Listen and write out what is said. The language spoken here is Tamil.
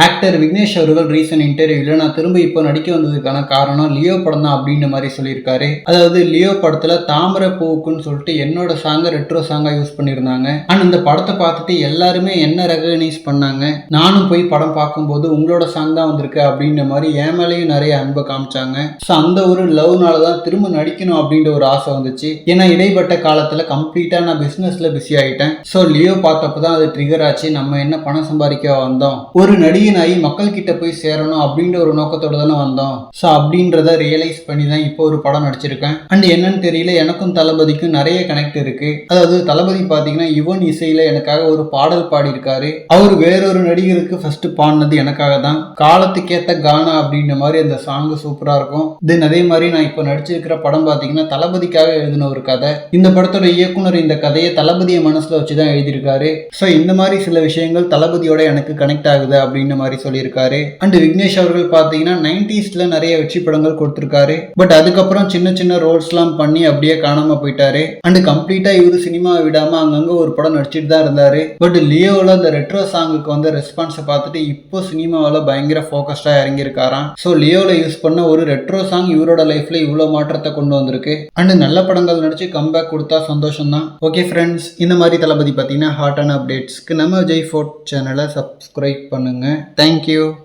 ஆக்டர் விக்னேஷ் அவர்கள் ரீசன்ட் இன்டர்வியூல நான் திரும்ப இப்போ நடிக்க வந்ததுக்கான காரணம் லியோ படம் தான் அப்படின்ற மாதிரி சொல்லியிருக்காரு. அதாவது லியோ படத்துல தாமரை பூவுக்குன்னு சொல்லிட்டு என்னோட சாங்க ரெட்ரோ சாங்கா யூஸ் பண்ணியிருந்தாங்க. அண்ட் இந்த படத்தை பார்த்துட்டு எல்லாருமே என்ன ரெகனைஸ் பண்ணாங்க. நானும் போய் படம் பார்க்கும்போது உங்களோட சாங் தான் வந்திருக்கு அப்படின்ற மாதிரி என் மேலேயும் நிறைய அன்பை காமிச்சாங்க. ஸோ அந்த ஒரு லவ்னால தான் திரும்ப நடிக்கணும் அப்படின்ற ஒரு ஆசை வந்துச்சு. ஏன்னா இடைப்பட்ட காலத்துல கம்ப்ளீட்டா நான் பிசினஸ்ல பிஸி ஆயிட்டேன். ஸோ லியோ பார்த்தப்பதான் அது ட்ரிகர் ஆச்சு. நம்ம என்ன பணம் சம்பாதிக்க வந்தோம், ஒரு நடிகனாகி மக்கள் கிட்ட போய் சேரணும் அப்படின்ற ஒரு நோக்கத்தோட தானே வந்தோம். ஸோ அப்படின்றத ரியலைஸ் பண்ணி தான் இப்போ ஒரு படம் நடிச்சிருக்கேன். அண்ட் என்னன்னு தெரியல, எனக்கும் தளபதிக்கும் நிறைய கனெக்ட் இருக்கு. அதாவது தளபதி பார்த்தீங்கன்னா யுவன் இசையில எனக்காக ஒரு பாடல் பாடியிருக்காரு. அவர் வேறொரு நடிகருக்கு ஃபர்ஸ்ட் பாடினது எனக்காக தான். காலத்துக்கேத்த கானா அப்படின்ற மாதிரி அந்த சாங் சூப்பரா இருக்கும். தென் அதே மாதிரி நான் இப்போ நடிச்சிருக்கிற படம் பார்த்தீங்கன்னா தளபதிக்காக எழுதின ஒரு கதை. இந்த படத்தோட இயக்குனர் இந்த கதையை தளபதியை மனசுல வச்சுதான் எழுதியிருக்காரு. ஸோ இந்த மாதிரி சில விஷயங்கள் தளபதியோட எனக்கு கனெக்ட் ஆகுது அப்படின்னு மாதிரி சொல்லியிருக்காரு. அண்ட் விக்னேஷ் அவர்கள் பார்த்தீங்கன்னா 90ஸ்ல நிறைய வெற்றி படங்கள் கொடுத்திருக்காரு. பட் அதுக்கப்புறம் சின்ன சின்ன ரோல்ஸ் எல்லாம் பண்ணி அப்படியே காணாம போயிட்டாரு. அண்ட் கம்ப்ளீட்டா இவரு சினிமா விடாம அங்கங்க ஒரு படம் நடிச்சிட்டு தான் இருந்தாரு. பட் லியோவில் அந்த ரெட்ரோ சாங்குக்கு வந்து ரெஸ்பான்ஸை பார்த்துட்டு இப்போ சினிமாவில் பயங்கர ஃபோக்கஸ்டா இறங்கியிருக்காராம். ஸோ லியோவில் யூஸ் பண்ண ஒரு ரெட்ரோ சாங் இவரோட லைஃப்ல இவ்வளவு மாற்றத்தை கொண்டு வந்திருக்கு. அண்ட் நல்ல படங்கள் நடிச்சு கம்பேக் கொடுத்தா சந்தோஷம் தான். ஓகே ஃப்ரெண்ட்ஸ், இந்த மாதிரி தளபதி பார்த்தீங்கன்னா ஹாட்டான அப்டேட்ஸ்க்கு நம்ம விஜய் ஃபோர்ட் சேனலை சப்ஸ்கிரைப் பண்ணுங்க. தேங்க்யூ.